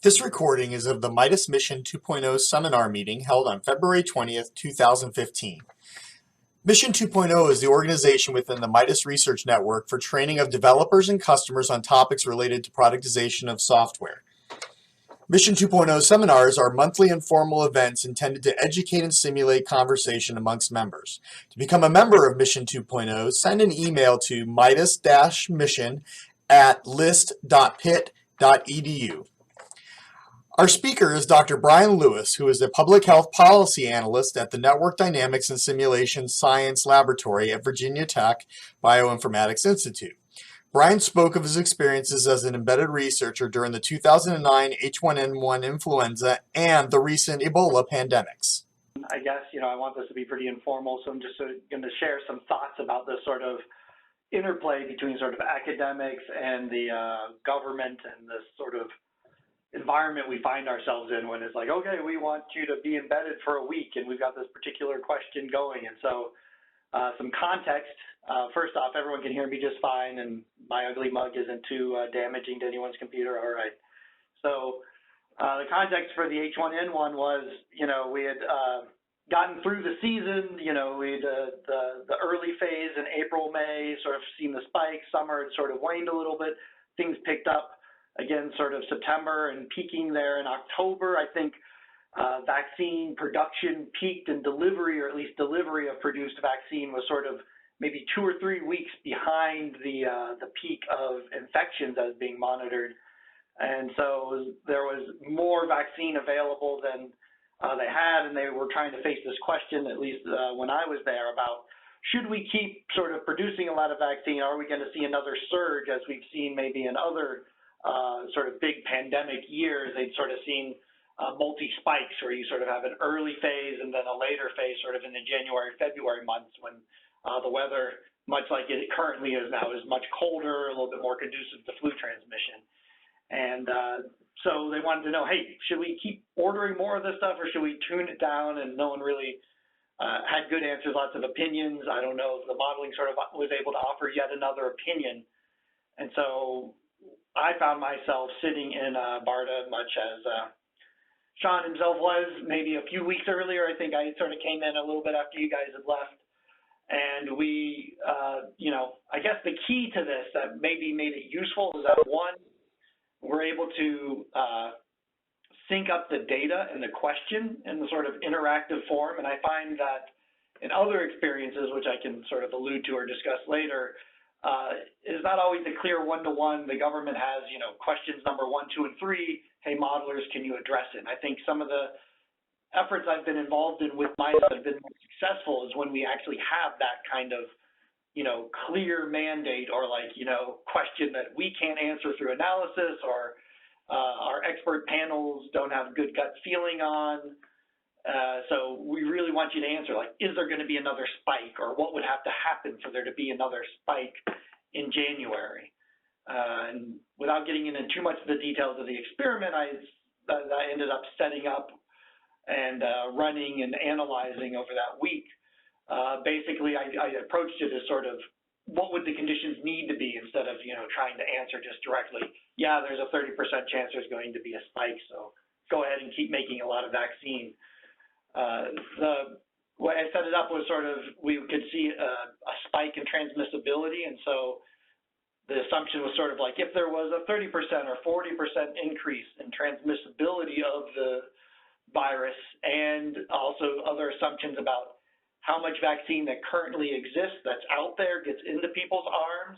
This recording is of the Midas Mission 2.0 seminar meeting held on February 20th, 2015. Mission 2.0 is the organization within the Midas Research Network for training of developers and customers on topics related to productization of software. Mission 2.0 seminars are monthly informal events intended to educate and stimulate conversation amongst members. To become a member of Mission 2.0, send an email to midas-mission@list.pit.edu. Our speaker is Dr. Bryan Lewis, who is a public health policy analyst at the Network Dynamics and Simulation Science Laboratory at Virginia Tech Bioinformatics Institute. Bryan spoke of his experiences as an embedded researcher during the 2009 H1N1 influenza and the recent Ebola pandemics. I guess, I want this to be pretty informal, so I'm just going to share some thoughts about this sort of interplay between sort of academics and the government and this sort of environment we find ourselves in when it's like, okay, we want you to be embedded for a week and we've got this particular question going. And so some context. First off, everyone can hear me just fine and my ugly mug isn't too damaging to anyone's computer. All right. So the context for the H1N1 was, we had gotten through the season, we had the early phase in April, May, sort of seen the spike. Summer had sort of waned a little bit. Things picked up again, sort of September and peaking there in October. I think vaccine production peaked and delivery, or at least delivery of produced vaccine, was sort of maybe 2 or 3 weeks behind the peak of infections as being monitored. And so there was more vaccine available than they had, and they were trying to face this question, at least when I was there, about should we keep sort of producing a lot of vaccine? Are we going to see another surge as we've seen maybe in other sort of big pandemic years? They'd sort of seen multi-spikes where you sort of have an early phase and then a later phase sort of in the January, February months when the weather, much like it currently is now, is much colder, a little bit more conducive to flu transmission. And so they wanted to know, hey, should we keep ordering more of this stuff or should we tune it down? And no one really had good answers, lots of opinions. I don't know if the modeling sort of was able to offer yet another opinion. And so I found myself sitting in BARDA, much as Sean himself was, maybe a few weeks earlier. I think I sort of came in a little bit after you guys had left. And we, I guess the key to this that maybe made it useful is that, one, we're able to sync up the data and the question in the sort of interactive form. And I find that in other experiences, which I can sort of allude to or discuss later, is not always a clear one-to-one. The government has, questions number 1, 2, and 3. Hey, modelers, can you address it? And I think some of the efforts I've been involved in with Midas that have been more successful is when we actually have that kind of, clear mandate or question that we can't answer through analysis or our expert panels don't have good gut feeling on. So we really want you to answer, is there going to be another spike, or what would have to happen for there to be another spike in January? And without getting into too much of the details of the experiment, I ended up setting up and running and analyzing over that week. Basically, I approached it as sort of what would the conditions need to be instead of, trying to answer just directly, yeah, there's a 30% chance there's going to be a spike, so go ahead and keep making a lot of vaccine. The way I set it up was sort of, we could see a spike in transmissibility, and so the assumption was sort of like if there was a 30% or 40% increase in transmissibility of the virus, and also other assumptions about how much vaccine that currently exists that's out there gets into people's arms.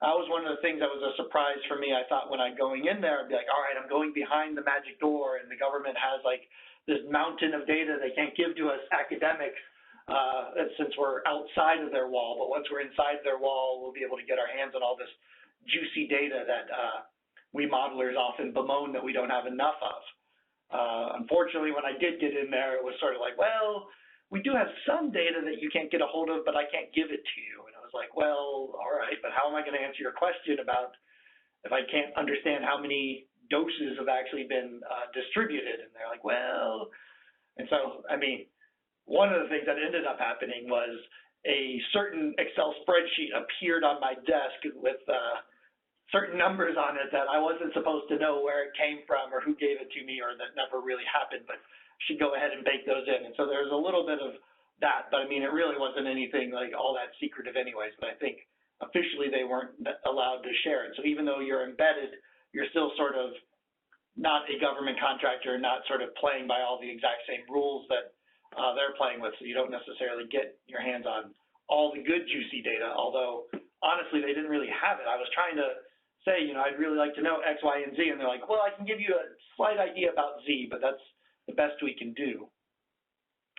That was one of the things that was a surprise for me. I thought when I'm going in there, I'd be like, all right, I'm going behind the magic door, and the government has this mountain of data they can't give to us academics since we're outside of their wall. But once we're inside their wall, we'll be able to get our hands on all this juicy data that we modelers often bemoan that we don't have enough of. Unfortunately, when I did get in there, it was sort of like, well, we do have some data that you can't get a hold of, but I can't give it to you. And I was like, well, all right, but how am I going to answer your question about if I can't understand how many doses have actually been distributed? And they're like, well, and so, one of the things that ended up happening was a certain Excel spreadsheet appeared on my desk with certain numbers on it that I wasn't supposed to know where it came from or who gave it to me, or that never really happened, but should go ahead and bake those in. And so there's a little bit of that, but I mean, it really wasn't anything like all that secretive anyways, but I think officially they weren't allowed to share it. So even though you're embedded, you're still sort of not a government contractor, not sort of playing by all the exact same rules that they're playing with, so you don't necessarily get your hands on all the good juicy data, although honestly they didn't really have it. I was trying to say, you know, I'd really like to know X, Y, and Z, and they're like, well, I can give you a slight idea about Z, but that's the best we can do.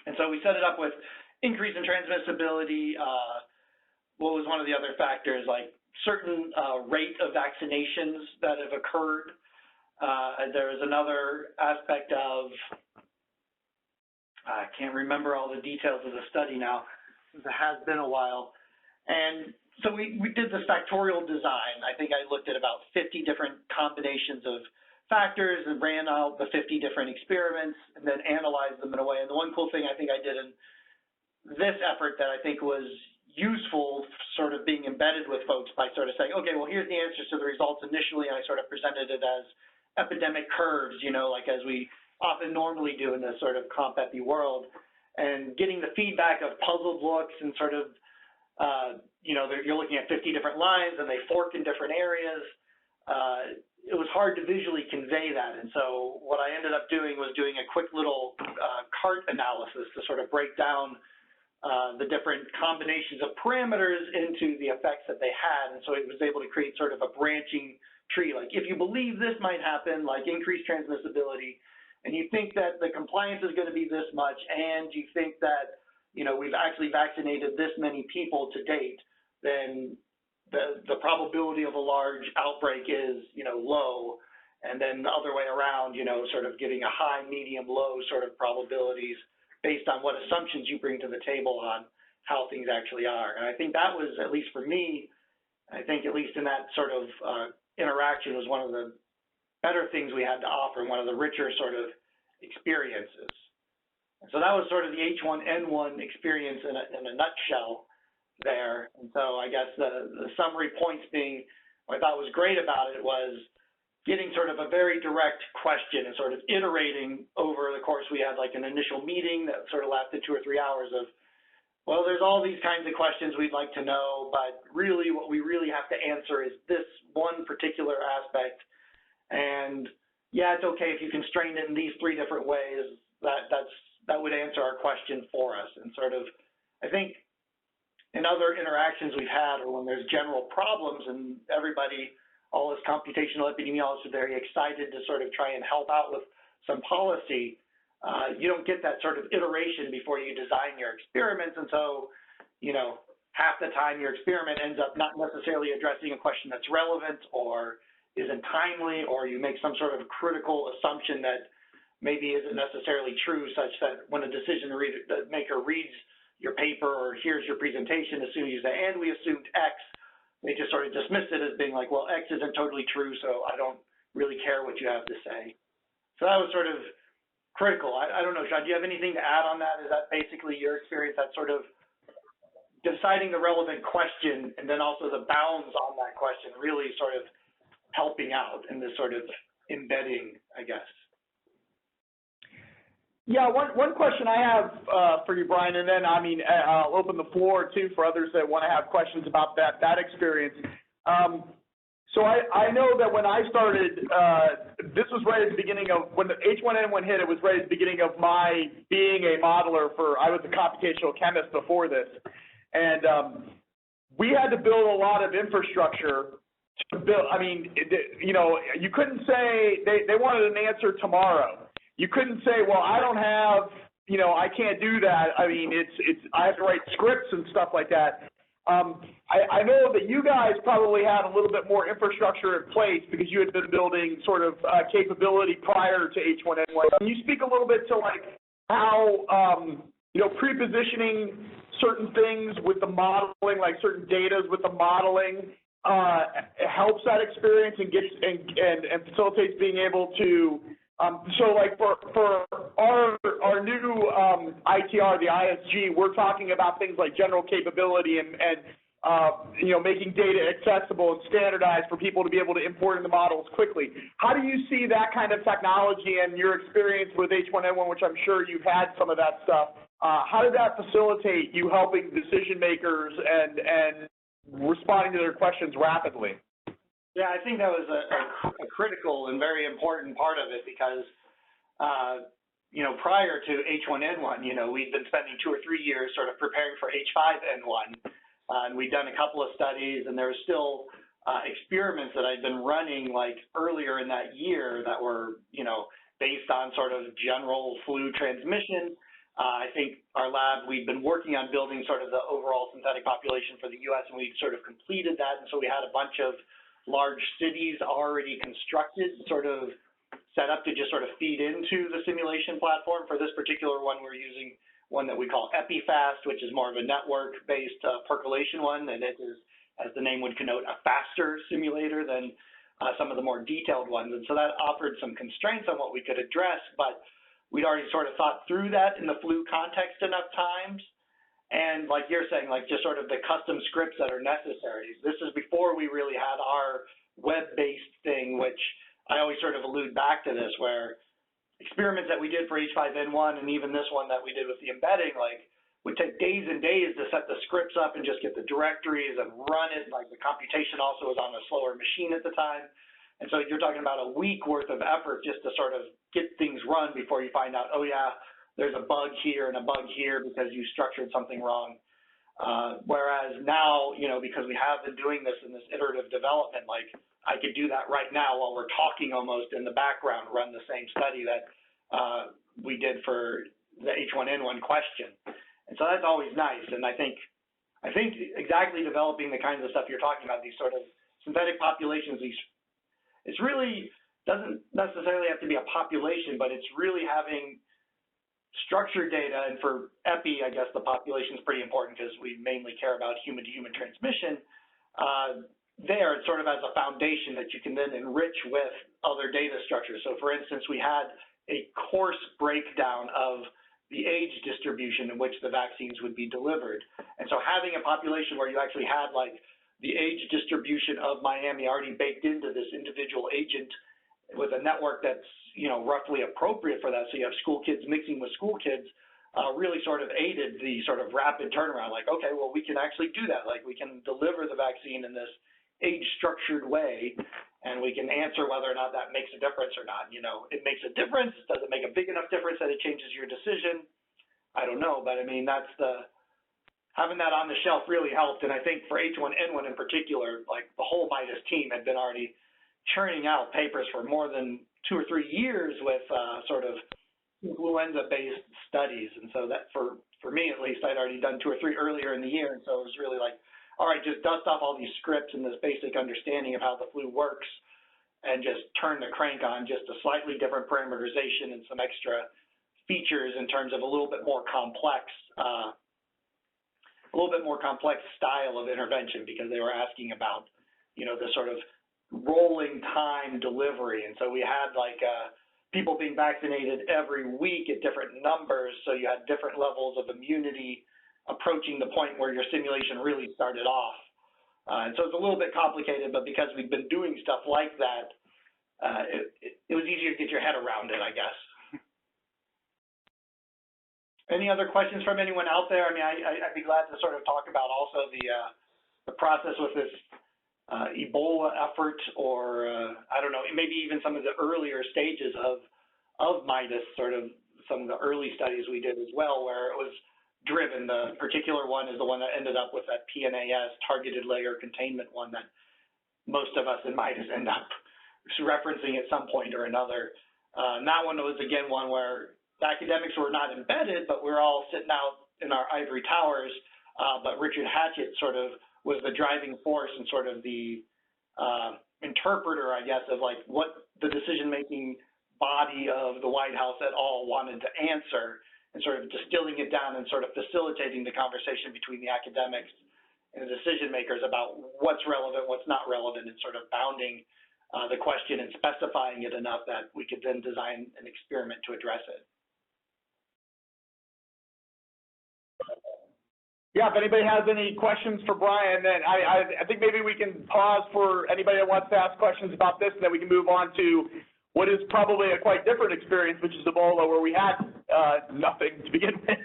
And so we set it up with increase in transmissibility. What was one of the other factors, like certain rate of vaccinations that have occurred. There is another aspect of, I can't remember all the details of the study now, since it has been a while. And so we did this factorial design. I think I looked at about 50 different combinations of factors and ran out the 50 different experiments and then analyzed them in a way. And the one cool thing I think I did in this effort that I think was useful, sort of being embedded with folks by sort of saying, okay, well, here's the answers to the results initially, and I sort of presented it as epidemic curves, you know, like as we often normally do in this sort of comp epi world, and getting the feedback of puzzled looks and sort of, you know, you're looking at 50 different lines and they fork in different areas. It was hard to visually convey that. And so what I ended up doing was doing a quick little cart analysis to sort of break down the different combinations of parameters into the effects that they had. And so it was able to create sort of a branching tree. Like if you believe this might happen, like increased transmissibility, and you think that the compliance is going to be this much, and you think that, you know, we've actually vaccinated this many people to date, then the probability of a large outbreak is, you know, low. And then the other way around, you know, sort of getting a high, medium, low sort of probabilities based on what assumptions you bring to the table on how things actually are. And I think that was, at least for me, I think at least in that sort of interaction, was one of the better things we had to offer and one of the richer sort of experiences. And so that was sort of the H1N1 experience in a nutshell there. And so I guess the summary points being, what I thought was great about it was getting sort of a very direct question and sort of iterating over the course. We had like an initial meeting that sort of lasted 2 or 3 hours of, well, there's all these kinds of questions we'd like to know, but really what we really have to answer is this one particular aspect. And yeah, it's okay if you constrain it in these 3 different ways. That would answer our question for us. And sort of, I think in other interactions we've had, or when there's general problems and everybody, all this computational epidemiologists are very excited to sort of try and help out with some policy, you don't get that sort of iteration before you design your experiments. And so, you know, half the time your experiment ends up not necessarily addressing a question that's relevant or isn't timely, or you make some sort of critical assumption that maybe isn't necessarily true, such that when a decision maker reads your paper or hears your presentation, as soon as you say, and we assumed X, they just sort of dismiss it as being like, well, X isn't totally true, so I don't really care what you have to say. So that was sort of critical. I don't know, Sean, do you have anything to add on that? Is that basically your experience, that sort of deciding the relevant question and then also the bounds on that question really sort of helping out in this sort of embedding, I guess? Yeah, one question I have for you, Bryan, and then, I mean, I'll open the floor, too, for others that want to have questions about that experience. So I know that when I started, this was right at the beginning of, when the H1N1 hit, it was right at the beginning of my being a modeler for, I was a computational chemist before this. And we had to build a lot of infrastructure to build, I mean, you know, you couldn't say, they wanted an answer tomorrow. You couldn't say, well, I don't have, you know, I can't do that. I mean, I have to write scripts and stuff like that. I know that you guys probably had a little bit more infrastructure in place because you had been building sort of capability prior to H1N1. Can you speak a little bit to like how, you know, pre-positioning certain things with the modeling, like certain data with the modeling, helps that experience and gets and facilitates being able to. So like for our new ITR, the ISG, we're talking about things like general capability and making data accessible and standardized for people to be able to import in the models quickly. How do you see that kind of technology and your experience with H1N1, which I'm sure you've had some of that stuff? How did that facilitate you helping decision makers and responding to their questions rapidly? Yeah, I think that was a critical and very important part of it because, prior to H1N1, we'd been spending 2 or 3 years sort of preparing for H5N1. And we'd done a couple of studies, and there were still experiments that I'd been running like earlier in that year that were, based on sort of general flu transmission. I think our lab, we'd been working on building sort of the overall synthetic population for the U.S., and we'd sort of completed that. And so we had a bunch of large cities already constructed, sort of set up to just sort of feed into the simulation platform. For this particular one, we're using one that we call EpiFast, which is more of a network-based percolation one, and it is, as the name would connote, a faster simulator than some of the more detailed ones. And so that offered some constraints on what we could address, but we'd already sort of thought through that in the flu context enough times. And like you're saying, like just sort of the custom scripts that are necessary. This is before we really had our web-based thing, which I always sort of allude back to this, where experiments that we did for H5N1 and even this one that we did with the embedding, like would take days and days to set the scripts up and just get the directories and run it. Like the computation also was on a slower machine at the time. And so you're talking about a week worth of effort just to sort of get things run before you find out, oh yeah, there's a bug here and a bug here because you structured something wrong. Whereas now, because we have been doing this in this iterative development, like I could do that right now while we're talking almost in the background, run the same study that we did for the H1N1 question. And so that's always nice. And I think exactly developing the kinds of stuff you're talking about, these sort of synthetic populations, it's really doesn't necessarily have to be a population, but it's really having structured data. And for EPI, I guess the population is pretty important because we mainly care about human-to-human transmission. There, it's sort of as a foundation that you can then enrich with other data structures. So for instance, we had a coarse breakdown of the age distribution in which the vaccines would be delivered. And so having a population where you actually had like the age distribution of Miami already baked into this individual agent with a network that's, roughly appropriate for that. So you have school kids mixing with school kids, really sort of aided the sort of rapid turnaround. Like, okay, well, we can actually do that. Like we can deliver the vaccine in this age structured way, and we can answer whether or not that makes a difference or not. It makes a difference. Does it make a big enough difference that it changes your decision? I don't know, but I mean, having that on the shelf really helped. And I think for H1N1 in particular, like the whole MIDAS team had been already churning out papers for more than 2 or 3 years with sort of influenza-based studies. And so that for me at least, I'd already done 2 or 3 earlier in the year. And so it was really like, all right, just dust off all these scripts and this basic understanding of how the flu works and just turn the crank on just a slightly different parameterization and some extra features in terms of a little bit more complex style of intervention, because they were asking about, the sort of rolling time delivery. And so we had like people being vaccinated every week at different numbers. So you had different levels of immunity approaching the point where your simulation really started off. And so it's a little bit complicated, but because we've been doing stuff like that, it was easier to get your head around it, I guess. Any other questions from anyone out there? I mean, I'd be glad to sort of talk about also the process with this Ebola effort, or I don't know, maybe even some of the earlier stages of MIDAS, sort of some of the early studies we did as well, where it was driven. The particular one is the one that ended up with that PNAS, targeted layer containment one, that most of us in MIDAS end up referencing at some point or another. And that one was, again, one where the academics were not embedded, but we're all sitting out in our ivory towers. But Richard Hatchett sort of was the driving force and sort of the interpreter, I guess, of like what the decision-making body of the White House et al. Wanted to answer, and sort of distilling it down and sort of facilitating the conversation between the academics and the decision makers about what's relevant, what's not relevant, and sort of bounding the question and specifying it enough that we could then design an experiment to address it. Yeah, if anybody has any questions for Bryan, then I think maybe we can pause for anybody that wants to ask questions about this, and then we can move on to what is probably a quite different experience, which is Ebola, where we had nothing to begin with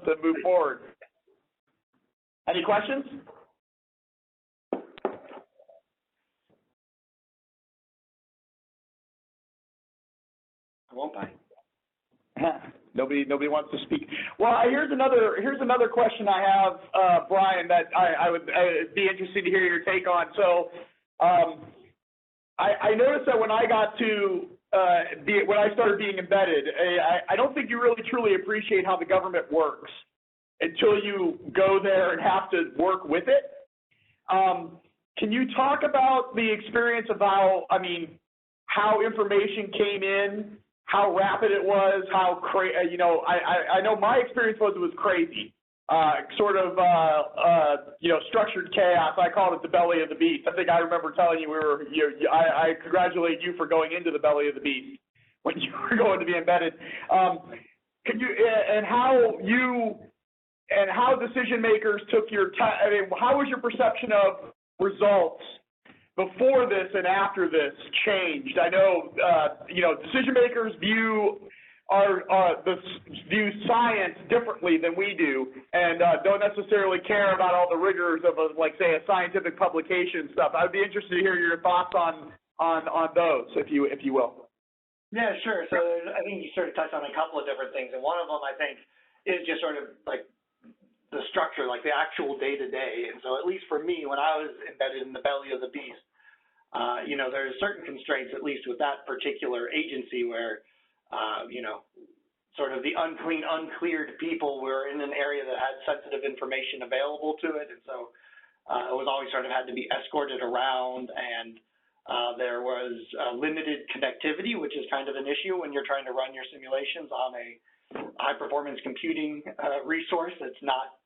to move forward. Any questions? I won't buy. Nobody wants to speak. Well, here's another question I have, Bryan, that I would be interested to hear your take on. So, I noticed that when I got to when I started being embedded, I don't think you really truly appreciate how the government works until you go there and have to work with it. Can you talk about the experience of how information came in? How rapid it was, I know my experience was it was crazy, structured chaos. I called it the belly of the beast. I think I remember telling you I congratulate you for going into the belly of the beast when you were going to be embedded. Can you and how decision makers took your time? How was your perception of results before this and after this changed? I know, decision makers view science differently than we do, and don't necessarily care about all the rigors of a scientific publication stuff. I'd be interested to hear your thoughts on those, if you will. Yeah, sure. So I think you sort of touched on a couple of different things, and one of them I think is just sort of like the structure, like the actual day-to-day. And so at least for me, when I was embedded in the belly of the beast, there's certain constraints, at least with that particular agency, where, sort of the uncleared people were in an area that had sensitive information available to it. And so it was always sort of had to be escorted around, and there was limited connectivity, which is kind of an issue when you're trying to run your simulations on a high-performance computing resource that's not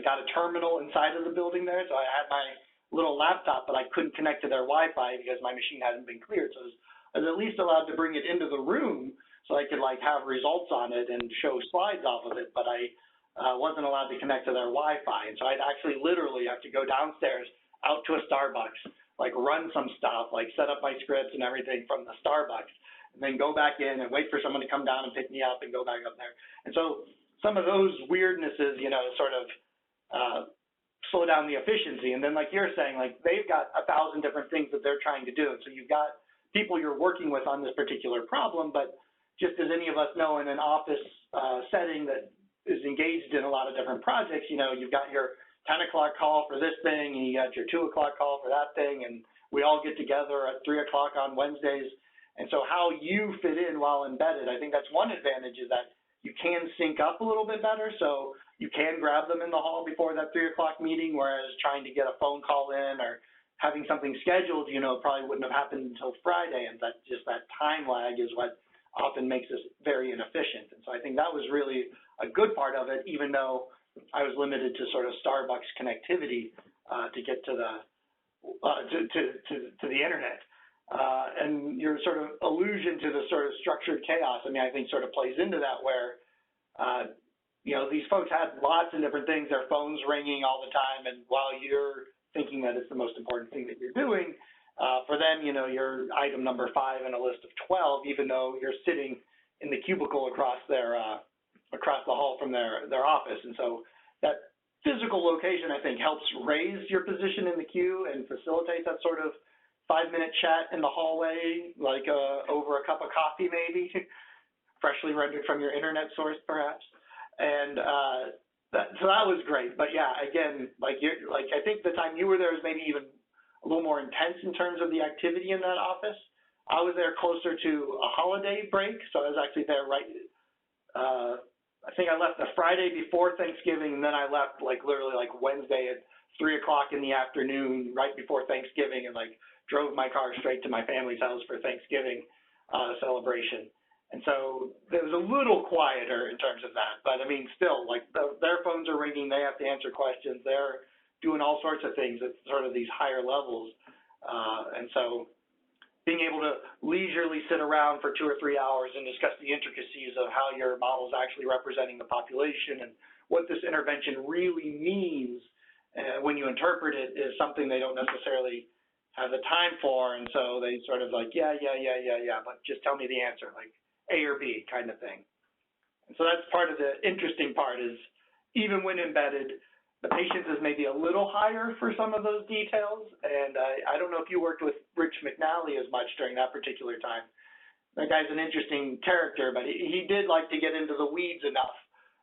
got a terminal inside of the building there. So I had my little laptop, but I couldn't connect to their Wi-Fi because my machine hadn't been cleared. So I was at least allowed to bring it into the room so I could have results on it and show slides off of it, but I wasn't allowed to connect to their Wi-Fi. And so I'd actually literally have to go downstairs out to a Starbucks, run some stuff, set up my scripts and everything from the Starbucks, and then go back in and wait for someone to come down and pick me up and go back up there. And so some of those weirdnesses, sort of slow down the efficiency. And then like you're saying, they've got 1,000 different things that they're trying to do. So you've got people you're working with on this particular problem, but just as any of us know, in an office setting that is engaged in a lot of different projects, you've got your 10 o'clock call for this thing, and you got your 2 o'clock call for that thing, and we all get together at 3 o'clock on Wednesdays. And so how you fit in while embedded, I think that's one advantage, is that you can sync up a little bit better. So you can grab them in the hall before that 3 o'clock meeting, whereas trying to get a phone call in or having something scheduled, probably wouldn't have happened until Friday. And that time lag is what often makes us very inefficient. And so I think that was really a good part of it, even though I was limited to sort of Starbucks connectivity to get to the internet. And your sort of allusion to the sort of structured chaos, I think sort of plays into that, where, these folks had lots of different things, their phones ringing all the time, and while you're thinking that it's the most important thing that you're doing, for them, you're item number 5 in a list of 12, even though you're sitting in the cubicle across the hall from their office. And so that physical location, I think, helps raise your position in the queue and facilitate that sort of 5-minute chat in the hallway, over a cup of coffee maybe, freshly rendered from your internet source perhaps. And so that was great. But yeah, again, I think the time you were there was maybe even a little more intense in terms of the activity in that office. I was there closer to a holiday break, so I was actually there I think I left the Friday before Thanksgiving, and then I left literally Wednesday at 3 o'clock in the afternoon, right before Thanksgiving, and drove my car straight to my family's house for Thanksgiving celebration. And so it was a little quieter in terms of that, but still, their phones are ringing, they have to answer questions, they're doing all sorts of things at sort of these higher levels. And so being able to leisurely sit around for 2 or 3 hours and discuss the intricacies of how your model is actually representing the population and what this intervention really means when you interpret it is something they don't necessarily have the time for, and so they sort of like, yeah, but just tell me the answer, like A or B kind of thing. And so that's part of the interesting part is even when embedded, the patience is maybe a little higher for some of those details, and I don't know if you worked with Rich McNally as much during that particular time. That guy's an interesting character, but he did like to get into the weeds enough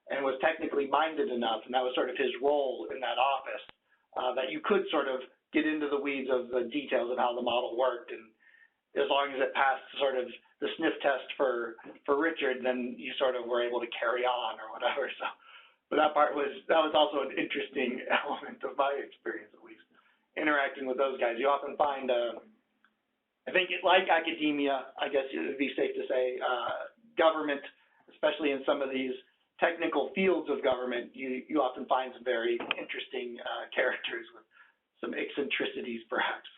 and was technically minded enough, and that was sort of his role in that office, that you could sort of get into the weeds of the details of how the model worked, and as long as it passed sort of the sniff test for Richard, then you sort of were able to carry on or whatever. So, but that was also an interesting element of my experience, at least, interacting with those guys. You often find, I think like academia, I guess it would be safe to say, government, especially in some of these technical fields of government, you often find some very interesting characters with some eccentricities, perhaps.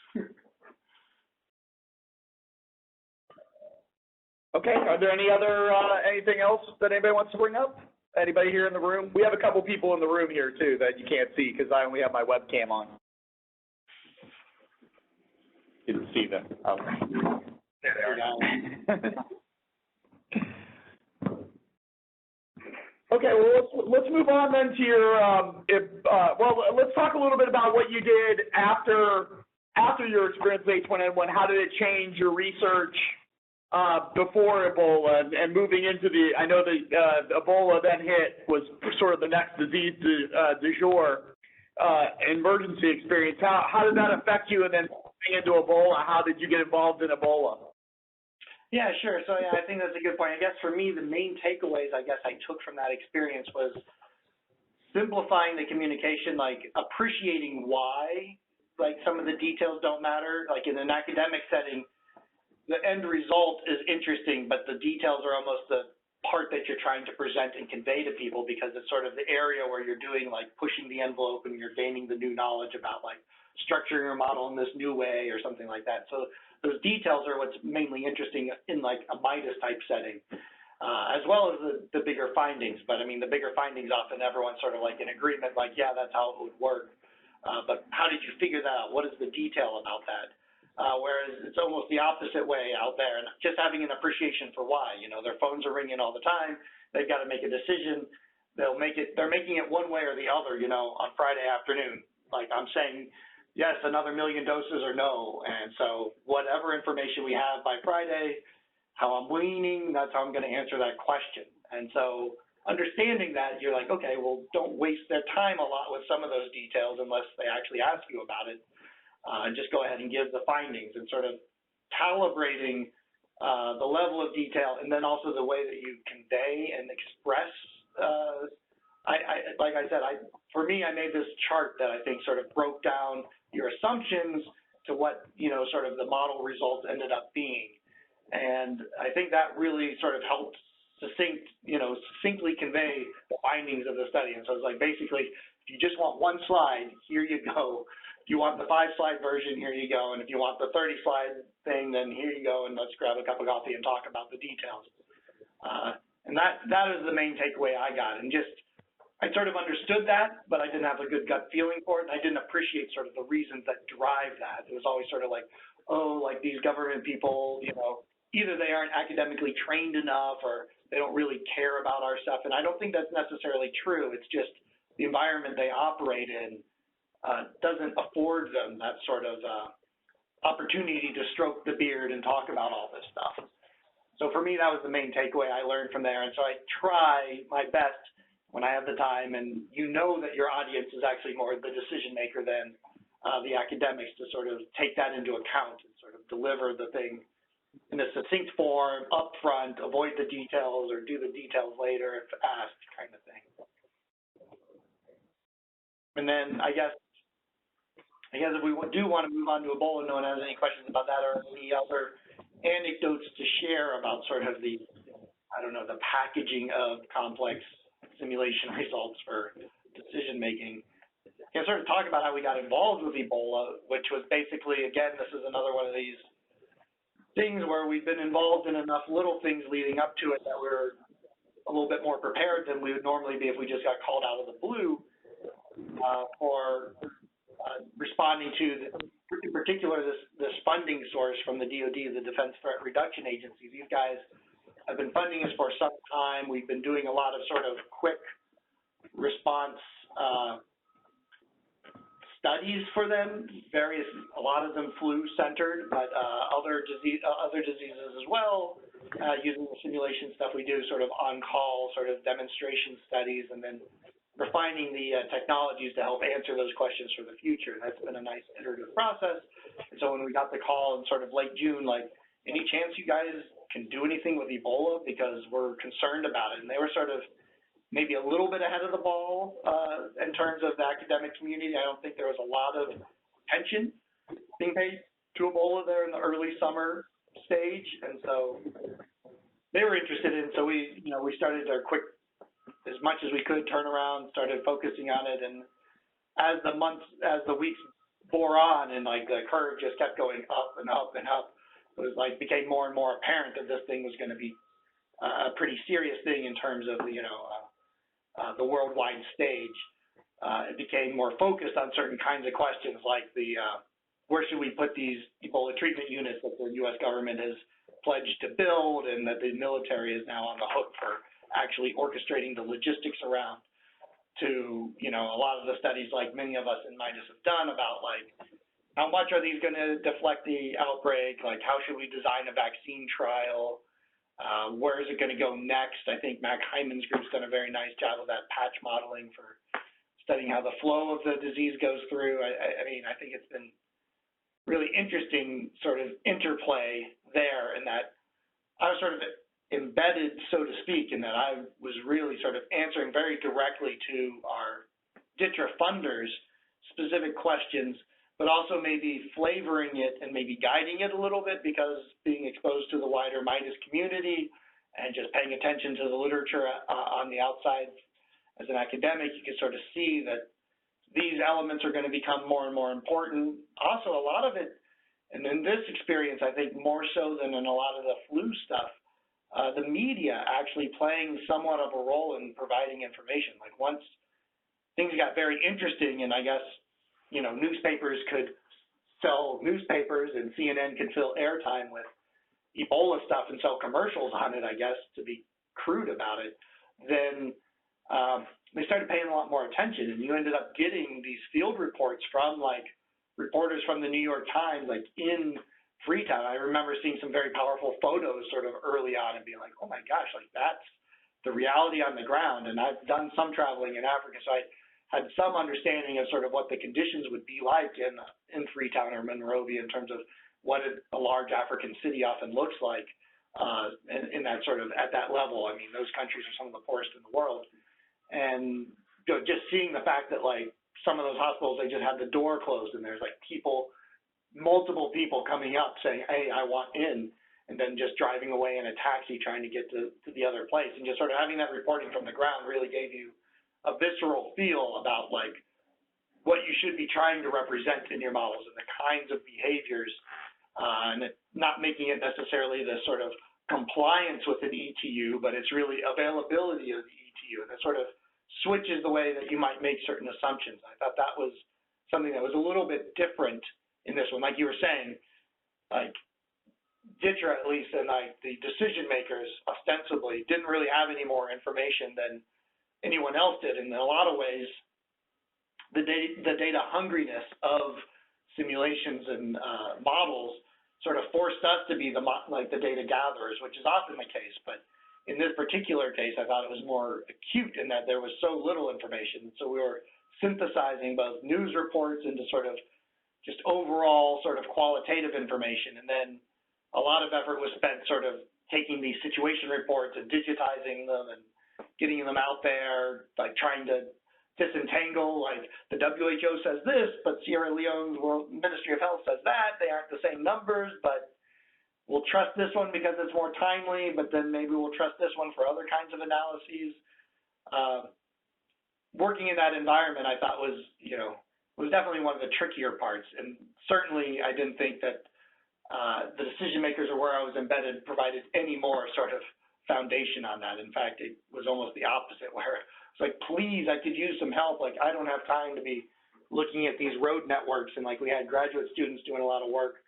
Okay, are there any other, anything else that anybody wants to bring up? Anybody here in the room? We have a couple people in the room here too that you can't see because I only have my webcam on. Didn't see them. Okay. There they are. Okay, well, let's move on then to your, let's talk a little bit about what you did after your experience with H1N1. How did it change your research before Ebola and moving into the, I know the Ebola then hit was sort of the next disease du jour, emergency experience. How did that affect you, and then moving into Ebola, how did you get involved in Ebola? Yeah, sure. So yeah, I think that's a good point. I guess for me, the main takeaways I took from that experience was simplifying the communication, like appreciating why, like some of the details don't matter. Like in an academic setting, the end result is interesting, but the details are almost the part that you're trying to present and convey to people because it's sort of the area where you're doing like pushing the envelope and you're gaining the new knowledge about like structuring your model in this new way or something like that. So those details are what's mainly interesting in like a MIDAS type setting, as well as the bigger findings. But I mean, the bigger findings often everyone's sort of like in agreement, like, yeah, that's how it would work. But how did you figure that out? What is the detail about that? Whereas it's almost the opposite way out there, and just having an appreciation for why. You know, their phones are ringing all the time. They've got to make a decision. They're making it one way or the other, you know, on Friday afternoon. Like I'm saying, yes, another 1 million doses or no. And so whatever information we have by Friday, how I'm leaning, that's how I'm going to answer that question. And so understanding that, you're like, okay, well, don't waste their time a lot with some of those details unless they actually ask you about it. And just go ahead and give the findings and sort of calibrating the level of detail and then also the way that you convey and express. Like I said, for me, I made this chart that I think sort of broke down your assumptions to what, you know, sort of the model results ended up being. And I think that really sort of helped succinctly convey the findings of the study. And so it's like, basically, if you just want one slide, here you go. If you want the 5-slide version, here you go. And if you want the 30-slide thing, then here you go. And let's grab a cup of coffee and talk about the details. And that is the main takeaway I got. And just, I sort of understood that, but I didn't have a good gut feeling for it. And I didn't appreciate sort of the reasons that drive that. It was always sort of like, oh, like these government people, you know, either they aren't academically trained enough or they don't really care about our stuff. And I don't think that's necessarily true. It's just the environment they operate in doesn't afford them that sort of opportunity to stroke the beard and talk about all this stuff. So for me, that was the main takeaway I learned from there. And so I try my best when I have the time, and you know that your audience is actually more the decision maker than the academics, to sort of take that into account and sort of deliver the thing in a succinct form, upfront, avoid the details or do the details later if asked, kind of thing. And then I guess if we do want to move on to Ebola, no one has any questions about that or any other anecdotes to share about sort of the, I don't know, the packaging of complex simulation results for decision making. Can sort of talk about how we got involved with Ebola, which was basically, again, this is another one of these things where we've been involved in enough little things leading up to it that we're a little bit more prepared than we would normally be if we just got called out of the blue for responding to, in particular, this funding source from the DoD, the Defense Threat Reduction Agency. These guys have been funding us for some time. We've been doing a lot of sort of quick response studies for them, a lot of them flu-centered, but other diseases as well, using the simulation stuff we do, sort of on-call, sort of demonstration studies, and then refining the technologies to help answer those questions for the future. That's been a nice iterative process. And so when we got the call in sort of late June, like, any chance you guys can do anything with Ebola, because we're concerned about it? And they were sort of maybe a little bit ahead of the ball in terms of the academic community. I don't think there was a lot of attention being paid to Ebola there in the early summer stage, and so they were interested in. So we started our quick, as much as we could, turn around, started focusing on it, and as the weeks bore on, and like the curve just kept going up and up and up, it was like became more and more apparent that this thing was going to be a pretty serious thing in terms of the worldwide stage. It became more focused on certain kinds of questions, like where should we put these Ebola treatment units that the U.S. government has pledged to build, and that the military is now on the hook for actually orchestrating the logistics around, to a lot of the studies like many of us in Midas have done about, like, how much are these going to deflect the outbreak, like how should we design a vaccine trial, where is it going to go next? I think Mac Hyman's group's done a very nice job of that patch modeling for studying how the flow of the disease goes through. I mean, I think it's been really interesting sort of interplay there, in that I was sort of embedded, so to speak, in that I was really sort of answering very directly to our DITRA funders specific questions, but also maybe flavoring it and maybe guiding it a little bit, because being exposed to the wider Midas community and just paying attention to the literature on the outside as an academic, you can sort of see that these elements are going to become more and more important. Also, a lot of it, and in this experience, I think more so than in a lot of the flu stuff, the media actually playing somewhat of a role in providing information. Like, once things got very interesting, and I guess, newspapers could sell newspapers and CNN could fill airtime with Ebola stuff and sell commercials on it, I guess, to be crude about it, then they started paying a lot more attention, and you ended up getting these field reports from, like, reporters from the New York Times, like, in Freetown. I remember seeing some very powerful photos sort of early on and being like, oh my gosh, like, that's the reality on the ground. And I've done some traveling in Africa, so I had some understanding of sort of what the conditions would be like in Freetown or Monrovia in terms of what a large African city often looks like in that sort of, at that level. I mean, those countries are some of the poorest in the world. And just seeing the fact that, like, some of those hospitals, they just had the door closed, and there's like multiple people coming up saying, hey, I want in, and then just driving away in a taxi trying to get to the other place. And just sort of having that reporting from the ground really gave you a visceral feel about, like, what you should be trying to represent in your models and the kinds of behaviors, and not making it necessarily the sort of compliance with an ETU, but it's really availability of the ETU, and it sort of switches the way that you might make certain assumptions. I thought that was something that was a little bit different in this one. Like you were saying, like, DITRA, at least, and like the decision makers ostensibly didn't really have any more information than anyone else did. And in a lot of ways, the data hungriness of simulations and models sort of forced us to be the data gatherers, which is often the case. But in this particular case, I thought it was more acute in that there was so little information. So we were synthesizing both news reports into sort of just overall sort of qualitative information. And then a lot of effort was spent sort of taking these situation reports and digitizing them and getting them out there, like trying to disentangle, like, the WHO says this, but Sierra Leone's Ministry of Health says that. They aren't the same numbers, but we'll trust this one because it's more timely, but then maybe we'll trust this one for other kinds of analyses. Working in that environment, I thought was definitely one of the trickier parts. And certainly I didn't think that the decision makers or where I was embedded provided any more sort of foundation on that. In fact, it was almost the opposite, where it's like, please, I could use some help. Like, I don't have time to be looking at these road networks, and like we had graduate students doing a lot of work.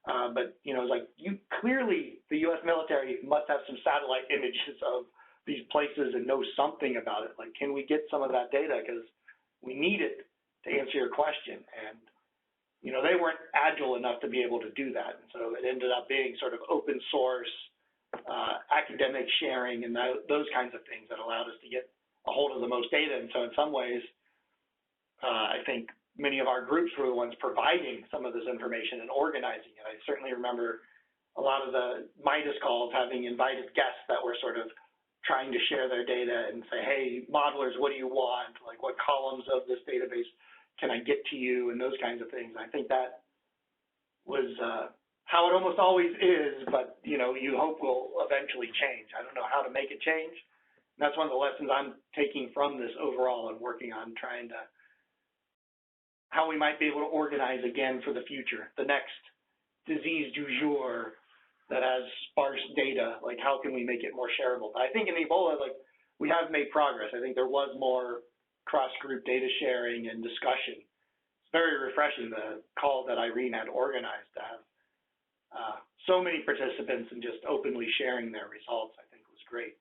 But, you know, it's like, you clearly, the U.S. military must have some satellite images of these places and know something about it. Like, can we get some of that data? Because we need it to answer your question. And, you know, they weren't agile enough to be able to do that. And so it ended up being sort of open source, academic sharing, and those kinds of things that allowed us to get a hold of the most data. And so in some ways, I think many of our groups were the ones providing some of this information and organizing it. I certainly remember a lot of the Midas calls having invited guests that were sort of trying to share their data and say, hey, modelers, what do you want? Like, what columns of this database can I get to you, and those kinds of things. I think that was how it almost always is, but, you know, you hope will eventually change. I don't know how to make it change. And that's one of the lessons I'm taking from this overall and working on trying to, how we might be able to organize again for the future, the next disease du jour that has sparse data. Like, how can we make it more shareable? But I think in Ebola, like, we have made progress. I think there was more cross-group data sharing and discussion. It's very refreshing, the call that Irene had organized, to have so many participants and just openly sharing their results. I think was great.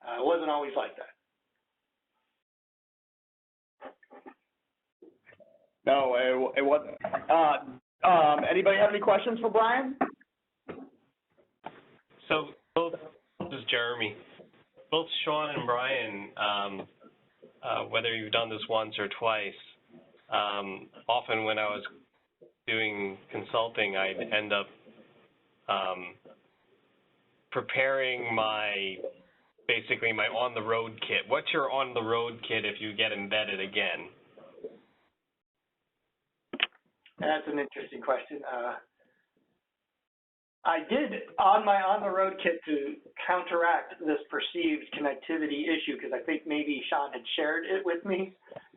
It wasn't always like that. No, it wasn't. Anybody have any questions for Bryan? So this is Jeremy. Both Sean and Bryan, whether you've done this once or twice, often when I was doing consulting, I'd end up preparing basically my on-the-road kit. What's your on-the-road kit if you get embedded again? That's an interesting question. I did on my on-the-road kit to counteract this perceived connectivity issue, because I think maybe Sean had shared it with me.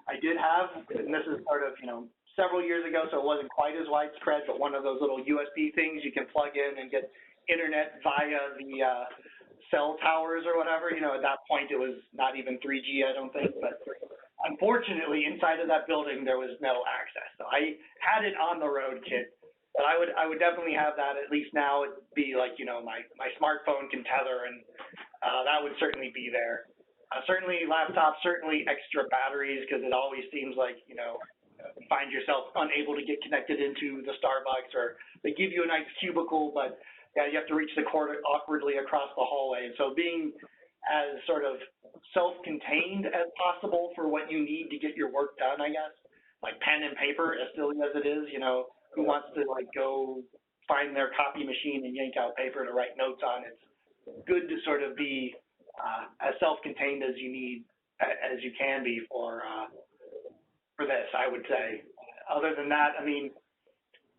I did have, and this is sort of, you know, several years ago, so it wasn't quite as widespread, but one of those little USB things you can plug in and get internet via the cell towers or whatever. You know, at that point it was not even 3G, I don't think, but unfortunately inside of that building there was no access. So I had it on the road kit. But I would definitely have that, at least now. It'd be like, you know, my smartphone can tether, and that would certainly be there. Certainly laptops, certainly extra batteries, because it always seems like, you know, you find yourself unable to get connected into the Starbucks, or they give you a nice cubicle, but yeah, you have to reach the cord awkwardly across the hallway. And so being as sort of self-contained as possible for what you need to get your work done, I guess, like pen and paper, as silly as it is, you know, who wants to like go find their copy machine and yank out paper to write notes on? It's good to sort of be as self-contained as you can be for this, I would say. Other than that, I mean,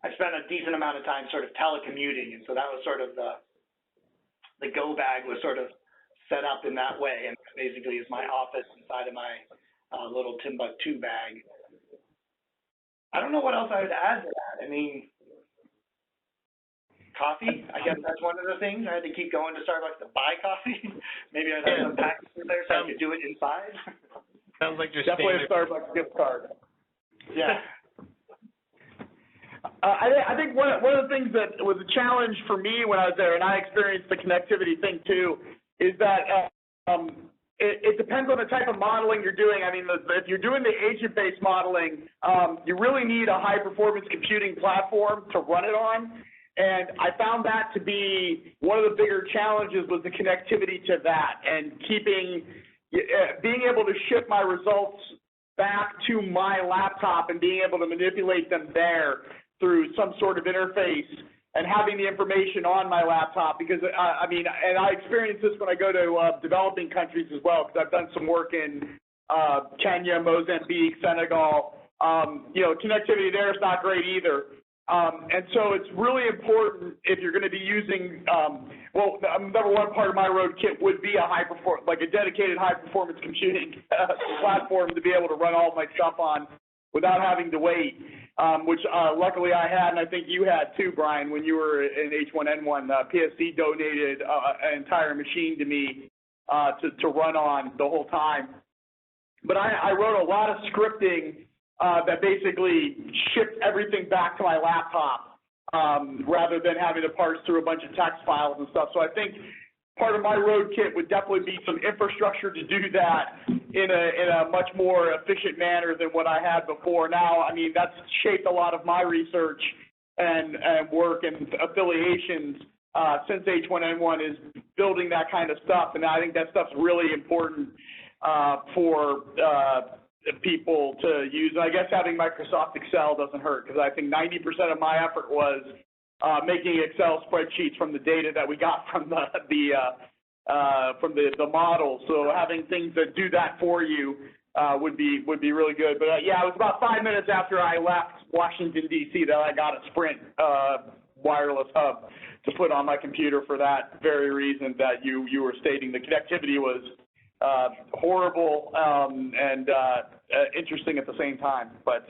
I spent a decent amount of time sort of telecommuting, and so that was sort of the go bag was sort of set up in that way, and basically is my office inside of my little Timbuktu bag. I don't know what else I would add to that. I mean, coffee, I guess that's one of the things. I had to keep going to Starbucks to buy coffee. Maybe I'd have some packages there so I could do it inside. Sounds like you're definitely a Starbucks gift card. Yeah. I think one of the things that was a challenge for me when I was there, and I experienced the connectivity thing too, is that it depends on the type of modeling you're doing. I mean, if you're doing the agent-based modeling, you really need a high-performance computing platform to run it on. And I found that to be one of the bigger challenges, was the connectivity to that, and being able to ship my results back to my laptop and being able to manipulate them there through some sort of interface, and having the information on my laptop, because I mean, and I experience this when I go to developing countries as well, because I've done some work in Kenya, Mozambique, Senegal. You know, connectivity there is not great either. And so it's really important if you're going to be using, well, number one part of my road kit would be like a dedicated high-performance computing platform to be able to run all my stuff on without having to wait. which luckily I had, and I think you had too, Brian, when you were in H1N1. PSC donated an entire machine to me to run on the whole time. But I wrote a lot of scripting that basically shipped everything back to my laptop rather than having to parse through a bunch of text files and stuff. So I think part of my road kit would definitely be some infrastructure to do that in a much more efficient manner than what I had before. Now, I mean, that's shaped a lot of my research and work and affiliations since H1N1 is building that kind of stuff, and I think that stuff's really important for people to use. And I guess having Microsoft Excel doesn't hurt, because I think 90% of my effort was making Excel spreadsheets from the data that we got from the model. So having things that do that for you would be really good. But yeah, it was about 5 minutes after I left Washington D.C. that I got a Sprint wireless hub to put on my computer for that very reason that you were stating. The connectivity was horrible and interesting at the same time. But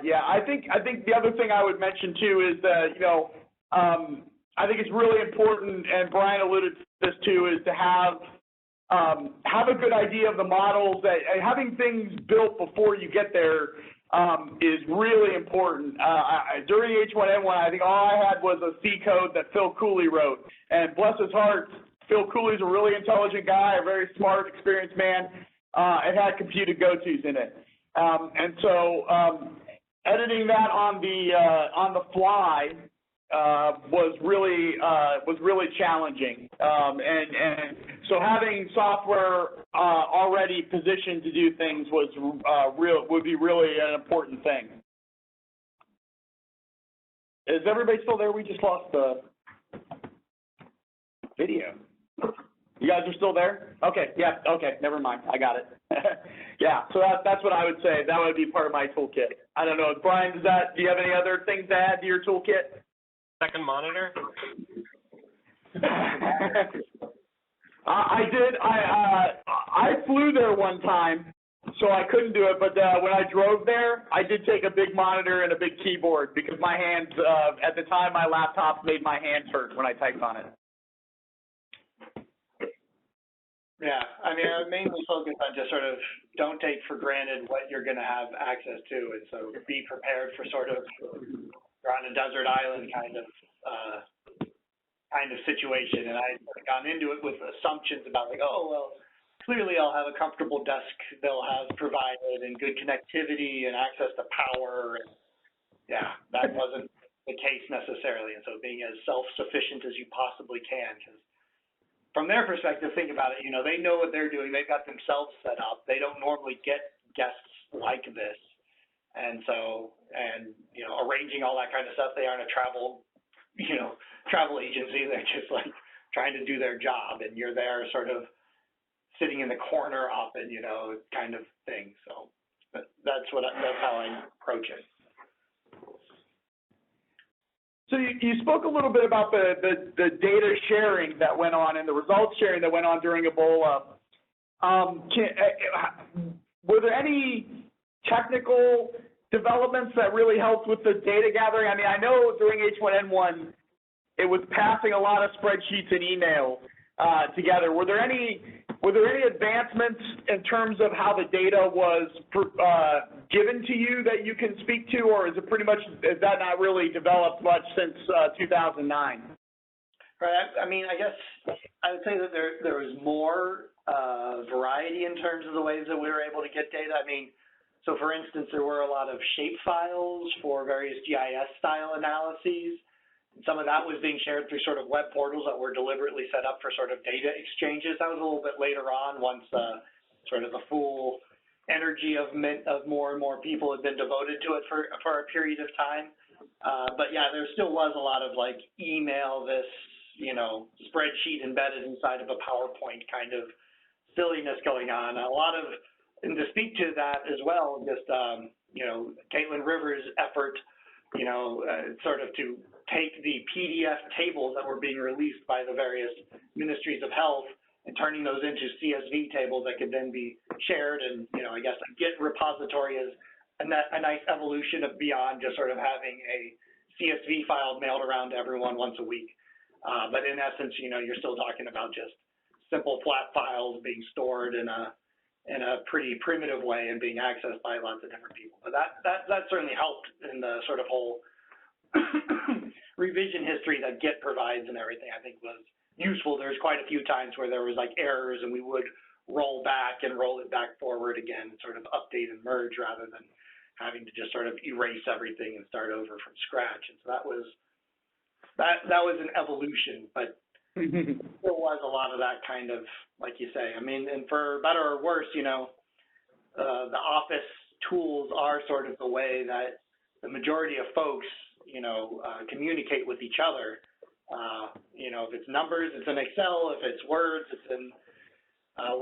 yeah, I think the other thing I would mention too is that I think it's really important, and Brian alluded to this too, is to have a good idea of the models. That having things built before you get there is really important. During H1N1, I think all I had was a C code that Phil Cooley wrote, and bless his heart, Phil Cooley's a really intelligent guy, a very smart, experienced man. It had computed go-tos in it, and so editing that on the fly was really challenging. And so having software already positioned to do things would be really an important thing. Is everybody still there? We just lost the video. You guys are still there? Okay, yeah, okay, never mind, I got it. Yeah, so that's what I would say. That would be part of my toolkit. I don't know, Brian, do you have any other things to add to your toolkit? Second monitor? I did. I flew there one time, so I couldn't do it. But when I drove there, I did take a big monitor and a big keyboard because my hands, at the time, my laptop made my hands hurt when I typed on it. Yeah, I mean, I would mainly focus on just sort of don't take for granted what you're going to have access to, and so be prepared for sort of you're on a desert island kind of situation. And I had gone into it with assumptions about like, oh well, clearly I'll have a comfortable desk they'll have provided and good connectivity and access to power. And yeah, that wasn't the case necessarily. And so being as self-sufficient as you possibly can, because from their perspective, think about it, they know what they're doing. They've got themselves set up. They don't normally get guests like this. And so, arranging all that kind of stuff, they aren't a travel agency. They're just like trying to do their job, and you're there sort of sitting in the corner often, kind of thing. So that's how I approach it. So you spoke a little bit about the data sharing that went on and the results sharing that went on during Ebola. Were there any technical developments that really helped with the data gathering? I mean, I know during H1N1, it was passing a lot of spreadsheets and emails together. Were there any advancements in terms of how the data was given to you that you can speak to, or is that not really developed much since 2009? Right. I mean, I guess I would say that there was more variety in terms of the ways that we were able to get data. I mean, so for instance, there were a lot of shape files for various GIS style analyses. Some of that was being shared through sort of web portals that were deliberately set up for sort of data exchanges. That was a little bit later on, once sort of the full energy of more and more people had been devoted to it for a period of time. But yeah, there still was a lot of like email this, spreadsheet embedded inside of a PowerPoint kind of silliness going on. And to speak to that as well, just, Caitlin Rivers' effort, sort of to take the PDF tables that were being released by the various ministries of health and turning those into CSV tables that could then be shared. And, you know, I guess a Git repository is a nice evolution of beyond just sort of having a CSV file mailed around to everyone once a week. But in essence, you know, you're still talking about just simple flat files being stored in a pretty primitive way and being accessed by lots of different people. But that certainly helped in the sort of whole revision history that Git provides and everything, I think was useful. There's quite a few times where there was like errors and we would roll back and roll it back forward again, sort of update and merge rather than having to just sort of erase everything and start over from scratch. And so that was an evolution, but there was a lot of that kind of, like you say, I mean, and for better or worse, you know, the office tools are sort of the way that the majority of folks, you know, communicate with each other. You know, if it's numbers, it's in Excel. If it's words, it's in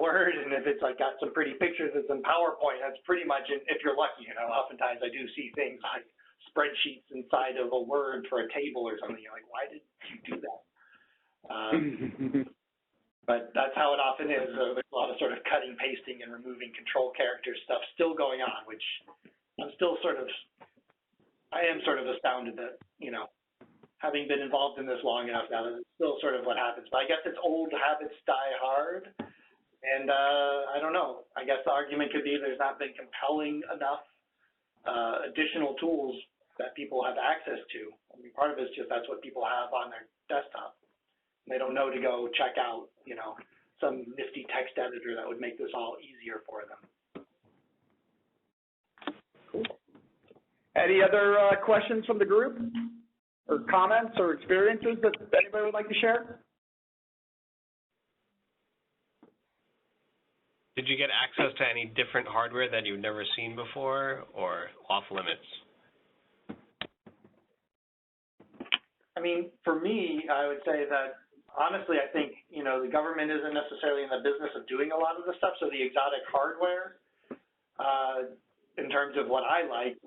Word. And if it's like got some pretty pictures, it's in PowerPoint. That's pretty much, if you're lucky, you know, oftentimes I do see things like spreadsheets inside of a Word for a table or something. You're like, why did you do that? But that's how it often is. There's a lot of sort of cutting, pasting, and removing control character stuff still going on, which I am sort of astounded that, you know, having been involved in this long enough now, that it's still sort of what happens. But I guess it's old habits die hard. And I don't know. I guess the argument could be there's not been compelling enough additional tools that people have access to. I mean, part of it is just that's what people have on their desktop. They don't know to go check out, you know, some nifty text editor that would make this all easier for them. Cool. Any other questions from the group, or comments or experiences that anybody would like to share? Did you get access to any different hardware that you've never seen before, or off limits? I mean, for me, I would say that honestly, I think, you know, the government isn't necessarily in the business of doing a lot of the stuff. So the exotic hardware, in terms of what I like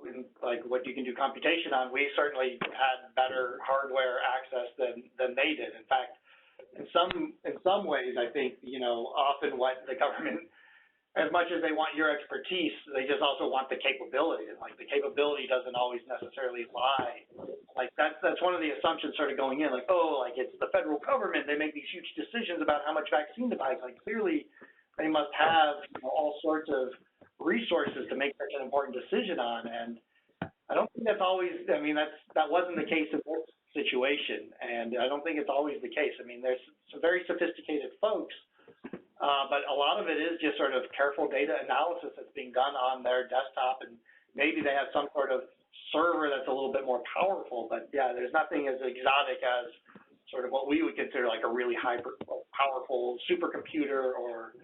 what you can do computation on, we certainly had better hardware access than they did. In fact, in some ways, I think, you know, often what the government, as much as they want your expertise, they just also want the capability. And like the capability doesn't always necessarily lie. Like that's one of the assumptions sort of going in, like, oh, like it's the federal government, they make these huge decisions about how much vaccine to buy. Like clearly they must have, you know, all sorts of resources to make such an important decision on. And I don't think that's always, I mean, that wasn't the case in this situation. And I don't think it's always the case. I mean, there's some very sophisticated folks, but a lot of it is just sort of careful data analysis that's being done on their desktop, and maybe they have some sort of server that's a little bit more powerful, but yeah, there's nothing as exotic as sort of what we would consider like a really powerful supercomputer or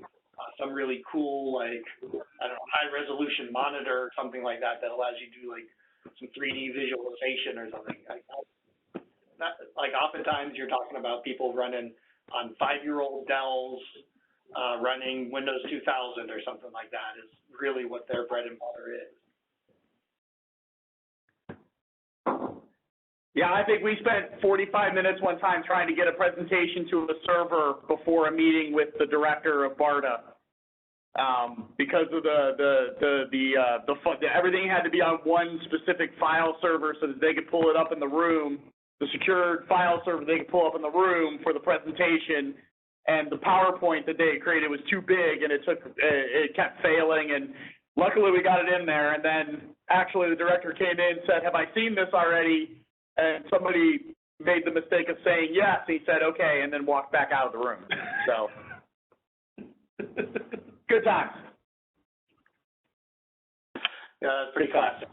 some really cool, like, I don't know, high resolution monitor or something like that allows you to do like some 3D visualization or something. Like oftentimes you're talking about people running on 5-year-old Dells, running Windows 2000 or something like that is really what their bread and butter is. Yeah, I think we spent 45 minutes one time trying to get a presentation to a server before a meeting with the director of BARDA, because of everything had to be on one specific file server so that they could pull it up in the room, the secured file server they could pull up in the room for the presentation, and the PowerPoint that they had created was too big and it kept failing, and luckily we got it in there, and then actually the director came in and said, "Have I seen this already?" And somebody made the mistake of saying yes. He said, "Okay," and then walked back out of the room. So, good times. Yeah, that's pretty classic.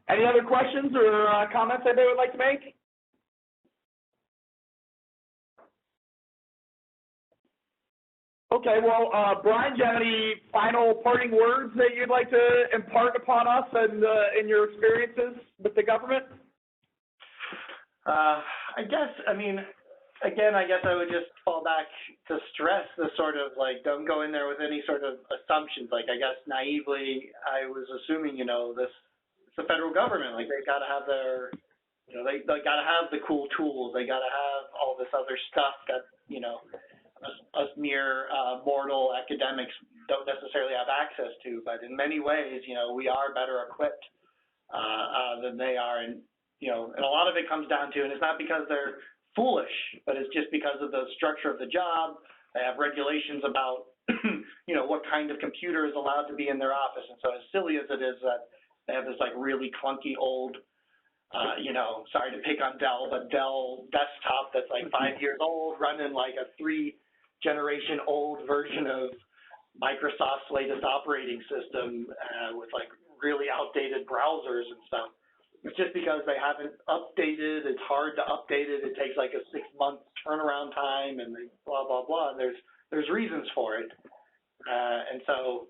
Any other questions or comments that they would like to make? Okay, well, Bryan, do you have any final parting words that you'd like to impart upon us and in your experiences with the government? I guess, I mean, again, I guess I would just fall back to stress the sort of like, don't go in there with any sort of assumptions. Like, I guess naively, I was assuming, you know, it's the federal government. Like, they've got to have their, you know, they got to have the cool tools. They got to have all this other stuff that, you know, us mere mortal academics don't necessarily have access to. But in many ways, you know, we are better equipped than they are. And, you know, and a lot of it comes down to, and it's not because they're foolish, but it's just because of the structure of the job. They have regulations about, you know, what kind of computer is allowed to be in their office. And so as silly as it is that they have this like really clunky old, you know, sorry to pick on Dell, but Dell desktop that's like 5 years old, running like a 3-generation old version of Microsoft's latest operating system with like really outdated browsers and stuff. It's just because they haven't updated. It's hard to update it. It takes like a 6-month turnaround time, and they blah blah blah. And there's reasons for it, and so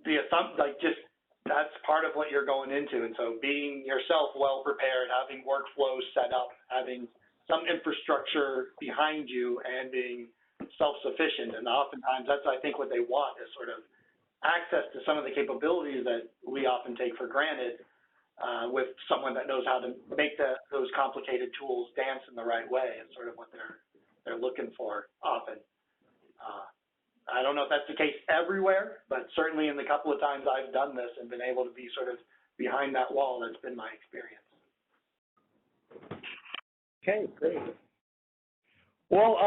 the assumption, like, just that's part of what you're going into. And so being yourself well prepared, having workflows set up, having some infrastructure behind you, and being self-sufficient. And oftentimes that's, I think, what they want is sort of access to some of the capabilities that we often take for granted. With someone that knows how to make those complicated tools dance in the right way is sort of what they're looking for often. I don't know if that's the case everywhere, but certainly in the couple of times I've done this and been able to be sort of behind that wall, that's been my experience. Okay, great. Well,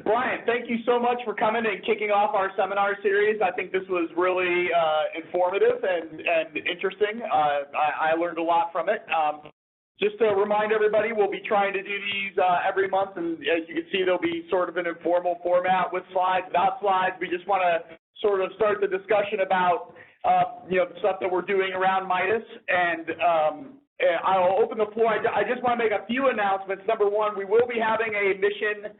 Bryan, thank you so much for coming and kicking off our seminar series. I think this was really informative and interesting. I learned a lot from it. Just to remind everybody, we'll be trying to do these every month, and as you can see, there'll be sort of an informal format with slides, without slides. We just want to sort of start the discussion about, you know, the stuff that we're doing around Midas, and I'll open the floor. I just want to make a few announcements. Number one, we will be having a mission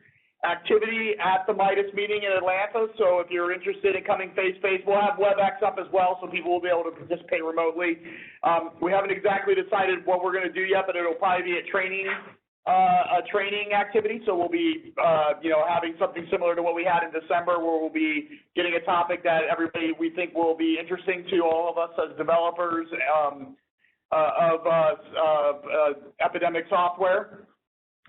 activity at the Midas meeting in Atlanta, so if you're interested in coming face-to-face, we'll have WebEx up as well, so people will be able to participate remotely. We haven't exactly decided what we're going to do yet, but it'll probably be a training activity, so we'll be, you know, having something similar to what we had in December, where we'll be getting a topic that everybody we think will be interesting to all of us as developers of epidemic software.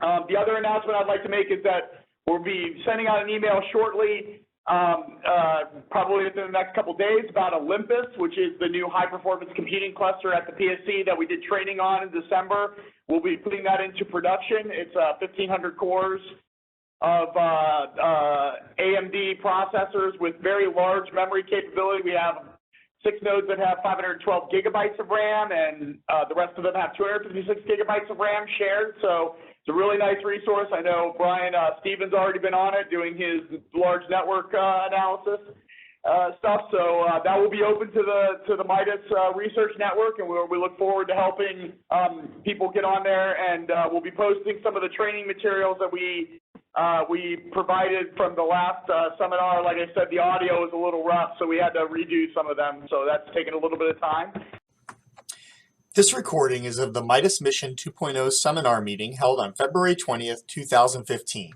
The other announcement I'd like to make is that we'll be sending out an email shortly, probably within the next couple of days, about Olympus, which is the new high-performance computing cluster at the PSC that we did training on in December. We'll be putting that into production. It's 1,500 cores of AMD processors with very large memory capability. We have 6 nodes that have 512 gigabytes of RAM, and the rest of them have 256 gigabytes of RAM shared. So it's a really nice resource. I know Brian Stevens already been on it doing his large network analysis stuff. So that will be open to the Midas Research Network, and we look forward to helping people get on there. And we'll be posting some of the training materials that we provided from the last seminar. Like I said, the audio is a little rough, so we had to redo some of them. So that's taken a little bit of time. This recording is of the Midas Mission 2.0 seminar meeting held on February 20th, 2015.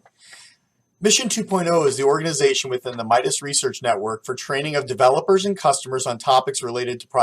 Mission 2.0 is the organization within the Midas Research Network for training of developers and customers on topics related to product